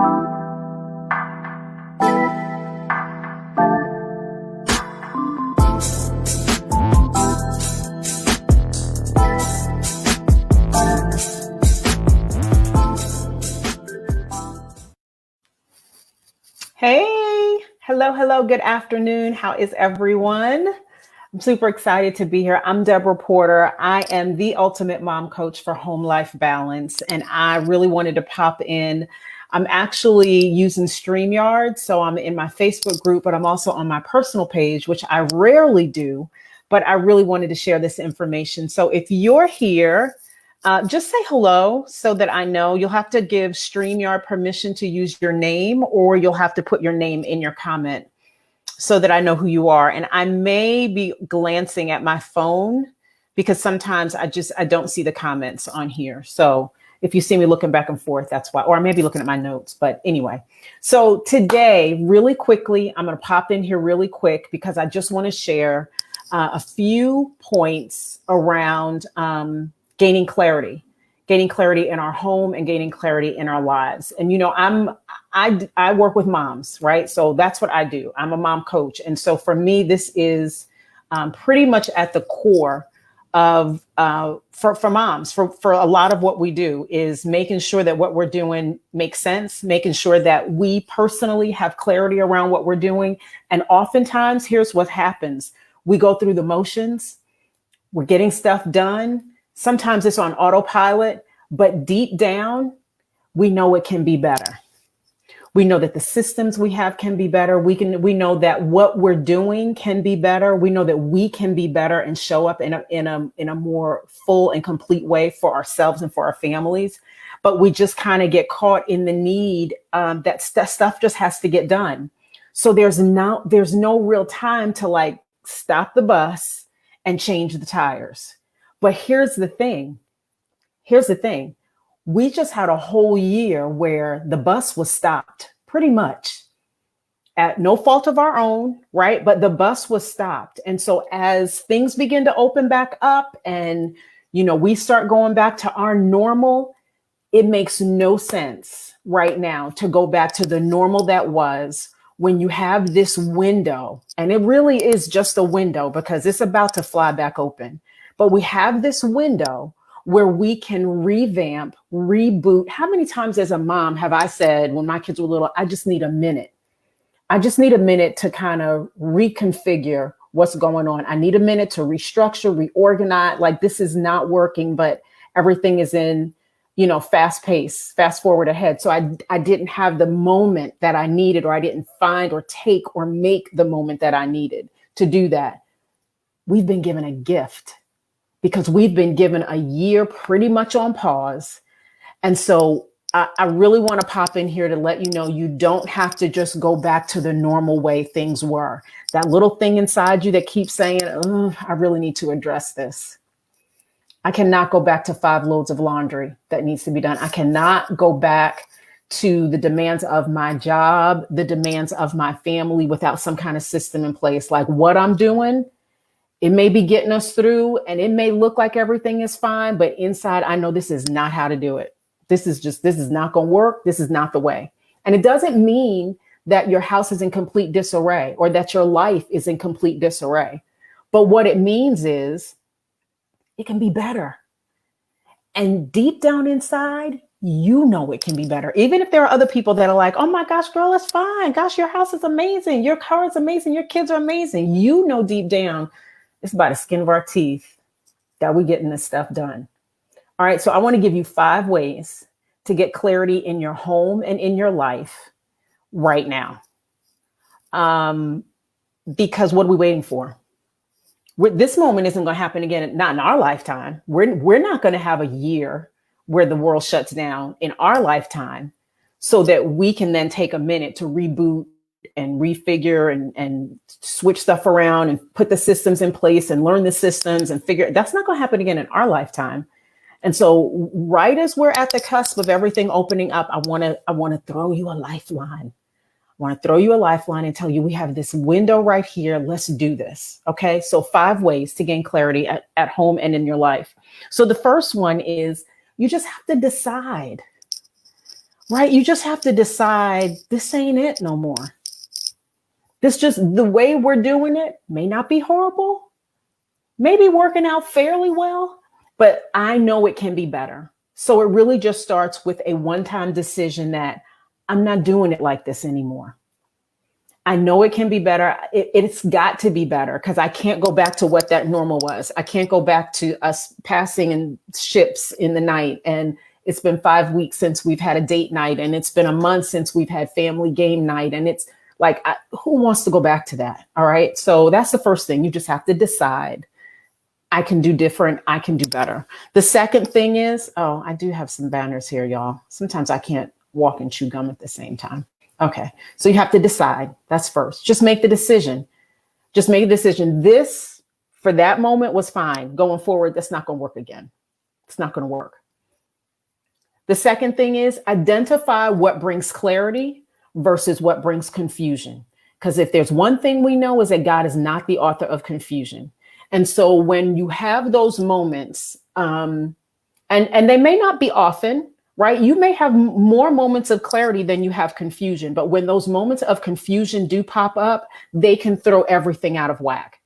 Hey, hello, good afternoon. How is everyone? I'm super excited to be here. I'm Deborah Porter. I am the ultimate mom coach for home life balance, and I really wanted to pop in. I'm actually using StreamYard, so I'm in my Facebook group, but I'm also on my personal page, which I rarely do, but I really wanted to share this information. So if you're here, just say hello so that I know. You'll have to give StreamYard permission to use your name, or you'll have to put your name in your comment so that I know who you are. And I may be glancing at my phone because sometimes I don't see the comments on here. So if you see me looking back and forth, that's why, or I may be looking at my notes, but anyway. So today, really quickly, I'm going to pop in here really quick because I just want to share a few points around gaining clarity in our home and gaining clarity in our lives. And, you know, I work with moms, right? So that's what I do. I'm a mom coach. And so for me, this is pretty much at the core of for moms, for a lot of what we do is making sure that what we're doing makes sense, making sure that we personally have clarity around what we're doing. And oftentimes, here's what happens. We go through the motions. We're getting stuff done. Sometimes it's on autopilot, but deep down, we know it can be better. We know that the systems we have can be better. We know that what we're doing can be better. We know that we can be better and show up in a more full and complete way for ourselves and for our families. But we just kind of get caught in the need that stuff just has to get done. So there's no real time to like stop the bus and change the tires. But here's the thing. We just had a whole year where the bus was stopped pretty much at no fault of our own, right? But the bus was stopped. And so as things begin to open back up and, you know, we start going back to our normal, it makes no sense right now to go back to the normal that was when you have this window. And it really is just a window because it's about to fly back open. But we have this window where we can revamp, reboot. How many times as a mom have I said when my kids were little, I just need a minute. I just need a minute to kind of reconfigure what's going on. I need a minute to restructure, reorganize. Like this is not working, but everything is in, you know, fast pace, fast forward ahead. So I didn't have the moment that I needed, or I didn't find or take or make the moment that I needed to do that. We've been given a gift, because we've been given a year pretty much on pause. And so I really want to pop in here to let you know you don't have to just go back to the normal way things were. That little thing inside you that keeps saying, oh, I really need to address this. I cannot go back to 5 loads of laundry that needs to be done. I cannot go back to the demands of my job, the demands of my family without some kind of system in place. Like what I'm doing, it may be getting us through and it may look like everything is fine, but inside I know this is not how to do it. This is not going to work. This is not the way. And it doesn't mean that your house is in complete disarray or that your life is in complete disarray. But what it means is it can be better. And deep down inside, you know it can be better. Even if there are other people that are like, oh my gosh, girl, it's fine. Gosh, your house is amazing. Your car is amazing. Your kids are amazing. You know deep down, it's by the skin of our teeth that we're getting this stuff done. All right. So I want to give you 5 ways to get clarity in your home and in your life right now. Because what are we waiting for? This moment isn't going to happen again, not in our lifetime. We're not going to have a year where the world shuts down in our lifetime so that we can then take a minute to reboot and refigure and switch stuff around and put the systems in place and learn the systems and figure. That's not going to happen again in our lifetime. And so right as we're at the cusp of everything opening up, I want to throw you a lifeline. I want to throw you a lifeline and tell you we have this window right here. Let's do this. Okay. So 5 ways to gain clarity at home and in your life. So the first one is you just have to decide. right? You just have to decide this ain't it no more. This just the way we're doing it may not be horrible, maybe working out fairly well, but I know it can be better. So it really just starts with a one-time decision that I'm not doing it like this anymore. I know it can be better. It's got to be better because I can't go back to what that normal was. I can't go back to us passing in ships in the night. And it's been 5 weeks since we've had a date night. And it's been a month since we've had family game night. And it's like, who wants to go back to that? All right. So that's the first thing. You just have to decide. I can do different. I can do better. The second thing is, oh, I do have some banners here, y'all. Sometimes I can't walk and chew gum at the same time. Okay, so you have to decide. That's first. Just make the decision. Just make a decision. This, for that moment, was fine. Going forward, that's not going to work again. It's not going to work. The second thing is identify what brings clarity versus what brings confusion. Because if there's one thing we know is that God is not the author of confusion. And so when you have those moments, and they may not be often, right? You may have more moments of clarity than you have confusion, but when those moments of confusion do pop up, they can throw everything out of whack.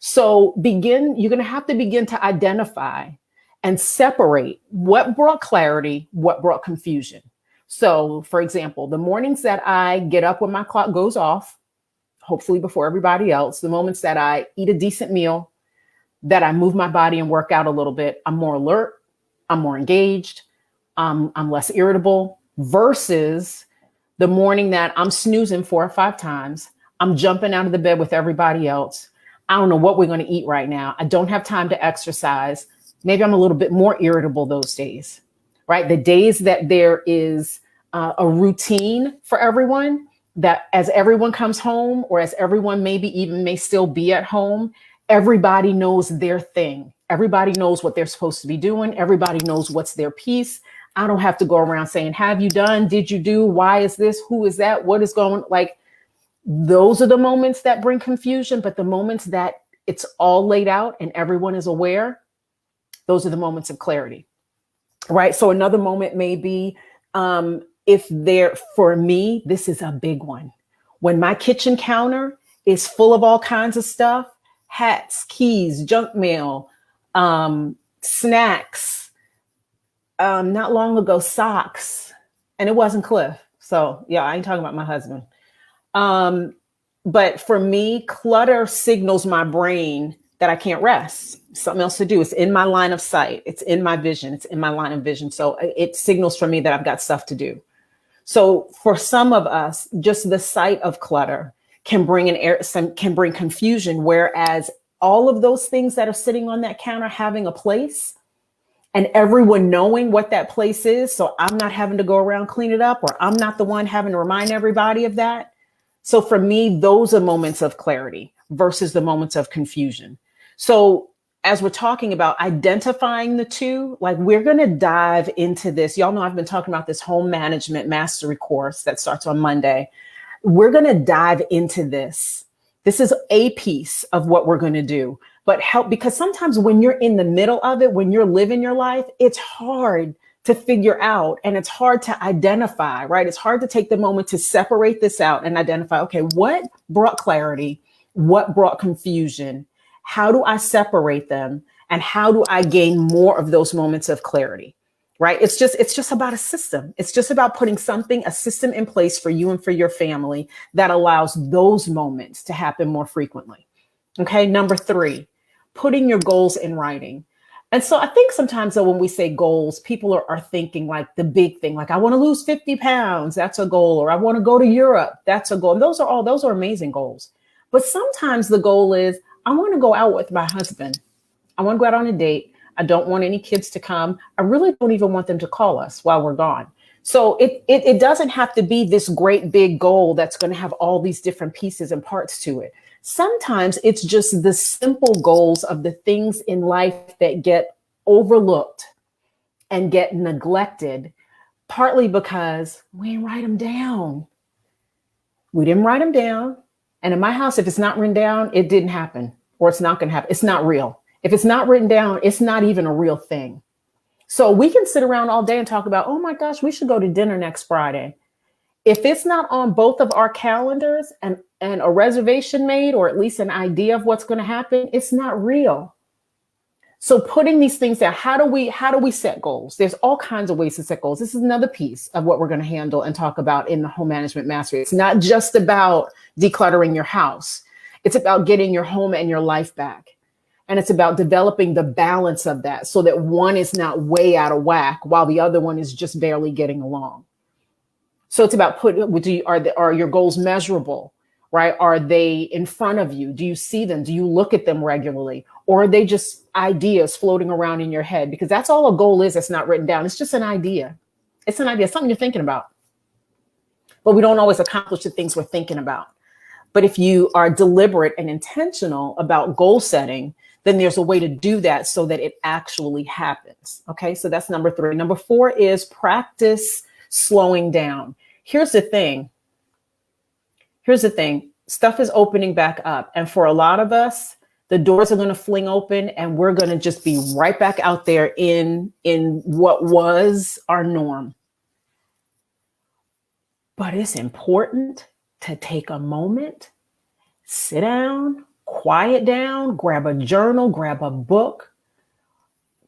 So you're going to have to begin to identify and separate what brought clarity, what brought confusion. So for example, the mornings that I get up when my clock goes off, hopefully before everybody else, the moments that I eat a decent meal, that I move my body and work out a little bit, I'm more alert, I'm more engaged, I'm less irritable, versus the morning that I'm snoozing 4 or 5 times. I'm jumping out of the bed with everybody else. I don't know what we're going to eat right now. I don't have time to exercise. Maybe I'm a little bit more irritable those days, right? The days that there is a routine for everyone, that as everyone comes home or as everyone maybe even may still be at home, everybody knows their thing. Everybody knows what they're supposed to be doing. Everybody knows what's their piece. I don't have to go around saying, have you done? Did you do? Why is this? Who is that? What is going on? Like, those are the moments that bring confusion, but the moments that it's all laid out and everyone is aware, those are the moments of clarity, right? So another moment may be, for me, this is a big one. When my kitchen counter is full of all kinds of stuff, hats, keys, junk mail, snacks, not long ago, socks, and it wasn't Cliff. So yeah, I ain't talking about my husband. But for me, clutter signals my brain that I can't rest. Something else to do. It's in my line of sight. It's in my vision. It's in my line of vision. So it signals for me that I've got stuff to do. So for some of us, just the sight of clutter can bring can bring confusion. Whereas all of those things that are sitting on that counter having a place, and everyone knowing what that place is, so I'm not having to go around clean it up, or I'm not the one having to remind everybody of that. So for me, those are moments of clarity versus the moments of confusion. So as we're talking about identifying the two, like, we're going to dive into this. Y'all know I've been talking about this home management mastery course that starts on Monday. We're going to dive into this. This is a piece of what we're going to do. But because sometimes when you're in the middle of it, when you're living your life, it's hard to figure out, and it's hard to identify, right? It's hard to take the moment to separate this out and identify, okay, what brought clarity? What brought confusion? How do I separate them? And how do I gain more of those moments of clarity, right? It's just about a system. It's just about putting a system in place for you and for your family that allows those moments to happen more frequently. Okay. Number 3, putting your goals in writing. And so I think sometimes though, when we say goals, people are thinking like the big thing, like I want to lose 50 pounds. That's a goal. Or I want to go to Europe. That's a goal. And those are amazing goals. But sometimes the goal is, I want to go out with my husband. I want to go out on a date. I don't want any kids to come. I really don't even want them to call us while we're gone. So it doesn't have to be this great big goal that's going to have all these different pieces and parts to it. Sometimes it's just the simple goals of the things in life that get overlooked and get neglected, partly because we didn't write them down. We didn't write them down. And in my house, if it's not written down, it didn't happen, or it's not going to happen. It's not real. If it's not written down, it's not even a real thing. So we can sit around all day and talk about, oh my gosh, we should go to dinner next Friday. If it's not on both of our calendars and a reservation made, or at least an idea of what's going to happen, it's not real. So putting these things down, how do we set goals? There's all kinds of ways to set goals. This is another piece of what we're going to handle and talk about in the home management mastery. It's not just about decluttering your house. It's about getting your home and your life back. And it's about developing the balance of that so that one is not way out of whack while the other one is just barely getting along. So it's about are your goals measurable, right? Are they in front of you? Do you see them? Do you look at them regularly? Or are they just ideas floating around in your head? Because that's all a goal is that's not written down. It's just an idea. It's an idea, something you're thinking about. But we don't always accomplish the things we're thinking about. But if you are deliberate and intentional about goal setting, then there's a way to do that so that it actually happens. Okay, so that's number 3. Number 4 is practice slowing down. Here's the thing. Stuff is opening back up. And for a lot of us, the doors are going to fling open and we're going to just be right back out there in what was our norm. But it's important to take a moment, sit down, quiet down, grab a journal, grab a book,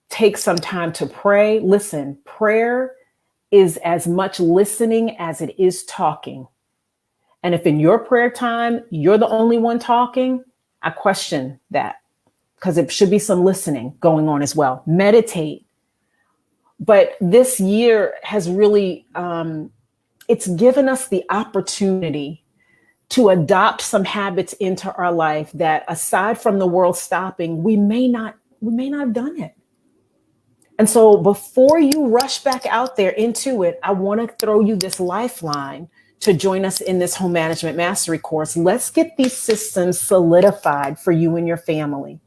take some time to pray. Listen, prayer is as much listening as it is talking. And if in your prayer time, you're the only one talking, I question that, because it should be some listening going on as well. Meditate. But this year has really, it's given us the opportunity to adopt some habits into our life that, aside from the world stopping, we may not have done it. And so before you rush back out there into it, I want to throw you this lifeline to join us in this home management mastery course. Let's get these systems solidified for you and your family,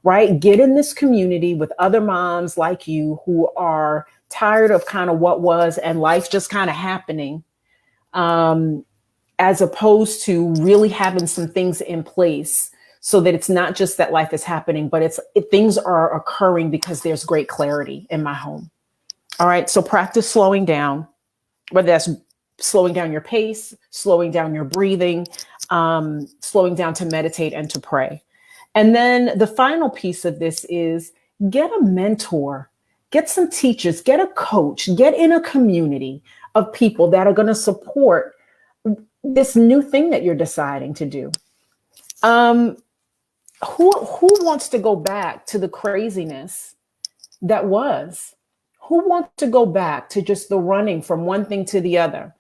right? Get in this community with other moms like you who are tired of kind of what was and life just kind of happening, as opposed to really having some things in place so that it's not just that life is happening, but things are occurring because there's great clarity in my home. All right. So practice slowing down, whether that's slowing down your pace, slowing down your breathing, slowing down to meditate and to pray. And then the final piece of this is get a mentor, get some teachers, get a coach, get in a community of people that are going to support this new thing that you're deciding to do. Who wants to go back to the craziness that was? Who wants to go back to just the running from one thing to the other,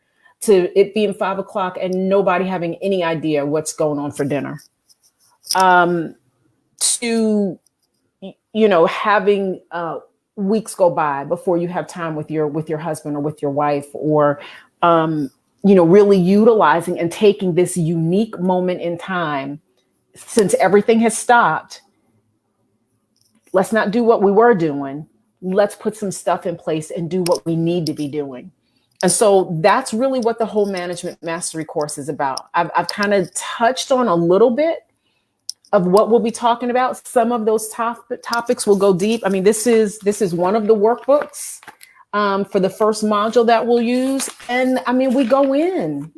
to it being 5 o'clock and nobody having any idea what's going on for dinner? To, having weeks go by before you have time with your husband or with your wife, or, really utilizing and taking this unique moment in time. Since everything has stopped, let's not do what we were doing. Let's put some stuff in place and do what we need to be doing. And so that's really what the home management mastery course is about. I've kind of touched on a little bit of what we'll be talking about. Some of those topics will go deep. I mean, this is one of the workbooks for the first module that we'll use. And I mean, we go in,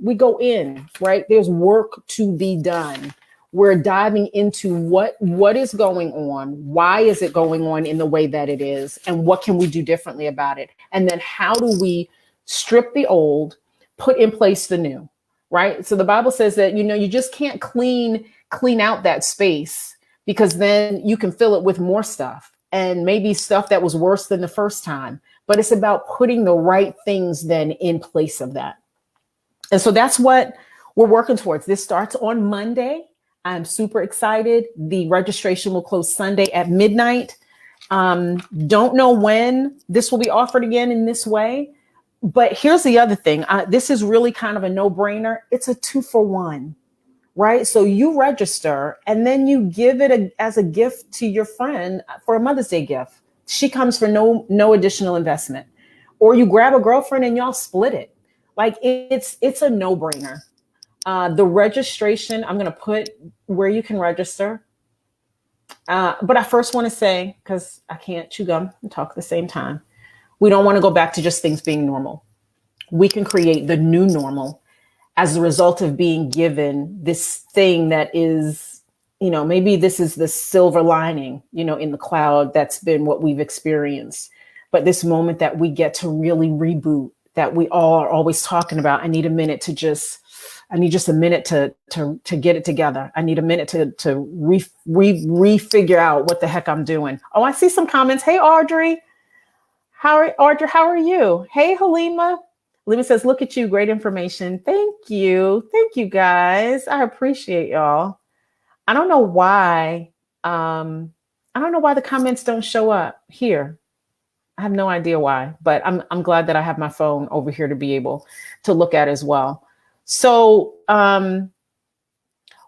right? There's work to be done. We're diving into what is going on, why is it going on in the way that it is, and what can we do differently about it? And then how do we strip the old, put in place the new, right? So the Bible says that, you just can't clean out that space, because then you can fill it with more stuff, and maybe stuff that was worse than the first time. But it's about putting the right things then in place of that. And so that's what we're working towards. This starts on Monday. I'm super excited. The registration will close Sunday at midnight. Don't know when this will be offered again in this way, but here's the other thing. This is really kind of a no-brainer. It's a 2-for-1, right? So you register and then you give it as a gift to your friend for a Mother's Day gift. She comes for no additional investment, or you grab a girlfriend and y'all split it. Like it's a no-brainer. The registration, I'm going to put where you can register. But I first want to say, because I can't chew gum and talk at the same time, We don't want to go back to just things being normal. We can create the new normal as a result of being given this thing that is, maybe this is the silver lining, in the cloud. That's been what we've experienced. But this moment that we get to really reboot, that we all are always talking about. I need a minute to just a minute to get it together. I need a minute to refigure out what the heck I'm doing. Oh, I see some comments. Hey, Audrey. Audrey, how are you? Hey, Halima. Halima says, look at you. Great information. Thank you. Thank you, guys. I appreciate y'all. I don't know why. I don't know why the comments don't show up here. I have no idea why, but I'm glad that I have my phone over here to be able to look at as well. So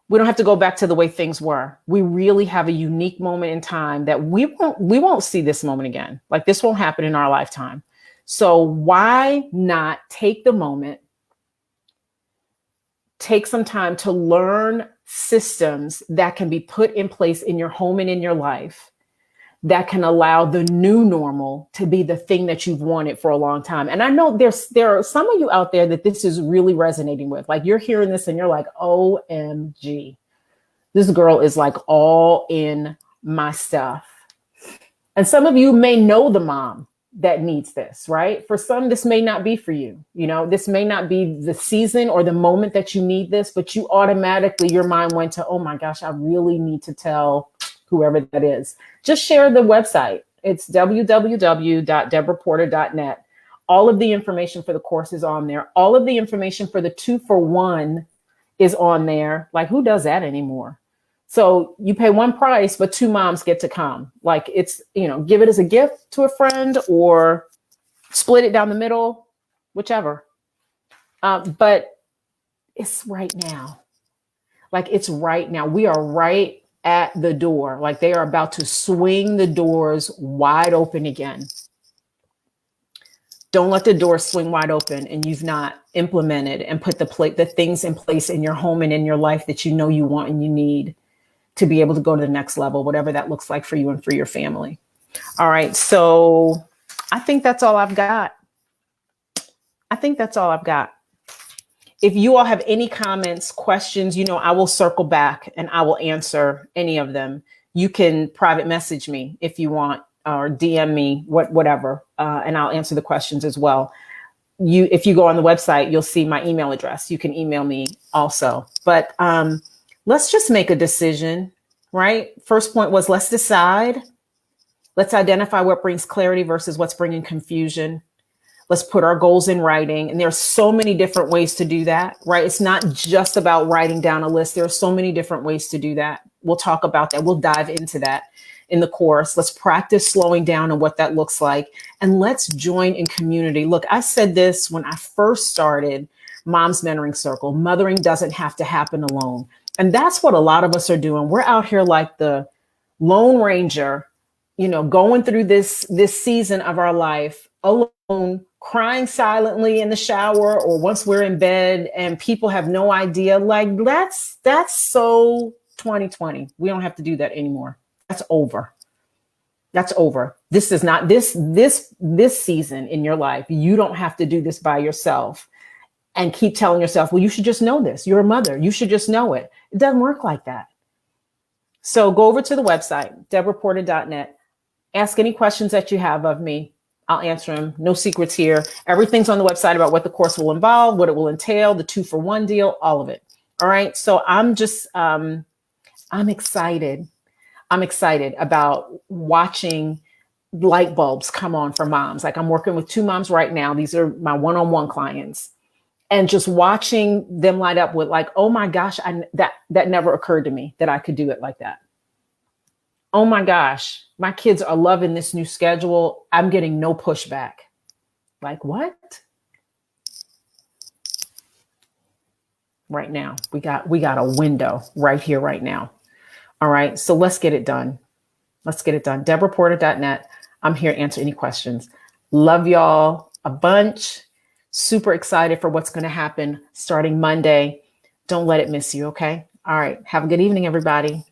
we don't have to go back to the way things were. We really have a unique moment in time that we won't see this moment again. Like, this won't happen in our lifetime. So why not take the moment, take some time to learn systems that can be put in place in your home and in your life that can allow the new normal to be the thing that you've wanted for a long time. And I know there are some of you out there that this is really resonating with. Like, you're hearing this and you're like, OMG, this girl is like all in my stuff. And some of you may know the mom that needs this, right? For some, this may not be for you. This may not be the season or the moment that you need this, but you automatically, your mind went to, oh my gosh, I really need to tell whoever that is. Just share the website. It's www.debraporter.net. All of the information for the course is on there. All of the information for the 2-for-1 is on there. Like, who does that anymore? So you pay one price, but 2 moms get to come. Like, it's, give it as a gift to a friend or split it down the middle, whichever. But it's right now. Like, it's right now. We are right at the door. Like, they are about to swing the doors wide open again. Don't let the door swing wide open and you've not implemented and put the things in place in your home and in your life that you know you want and you need to be able to go to the next level, whatever that looks like for you and for your family. All right. So I think that's all I've got. If you all have any comments, questions, I will circle back and I will answer any of them. You can private message me if you want, or DM me, whatever, and I'll answer the questions as well. If you go on the website, you'll see my email address. You can email me also. But let's just make a decision, right? First point was, let's decide. Let's identify what brings clarity versus what's bringing confusion. Let's put our goals in writing. And there's so many different ways to do that, right? It's not just about writing down a list. There are so many different ways to do that. We'll talk about that. We'll dive into that in the course. Let's practice slowing down and what that looks like. And let's join in community. Look, I said this when I first started Mom's Mentoring Circle. Mothering doesn't have to happen alone. And that's what a lot of us are doing. We're out here like the Lone Ranger, going through this season of our life alone, crying silently in the shower or once we're in bed and people have no idea. Like, that's so 2020. We don't have to do that anymore. That's over. This is not this season in your life. You don't have to do this by yourself and keep telling yourself, well, you should just know this. You're a mother. You should just know it. It doesn't work like that. So go over to the website, debraporter.net. Ask any questions that you have of me. I'll answer them. No secrets here. Everything's on the website about what the course will involve, what it will entail, the 2-for-1 deal, all of it. All right. So I'm just, I'm excited. I'm excited about watching light bulbs come on for moms. Like, I'm working with 2 moms right now. These are my one-on-one clients. And just watching them light up with like, oh my gosh, that never occurred to me that I could do it like that. Oh my gosh, my kids are loving this new schedule. I'm getting no pushback. Like, what? Right now, we got a window right here, right now. All right, so let's get it done. debraporter.net. I'm here to answer any questions. Love y'all a bunch. Super excited for what's going to happen starting Monday. Don't let it miss you, okay? All right, have a good evening, everybody.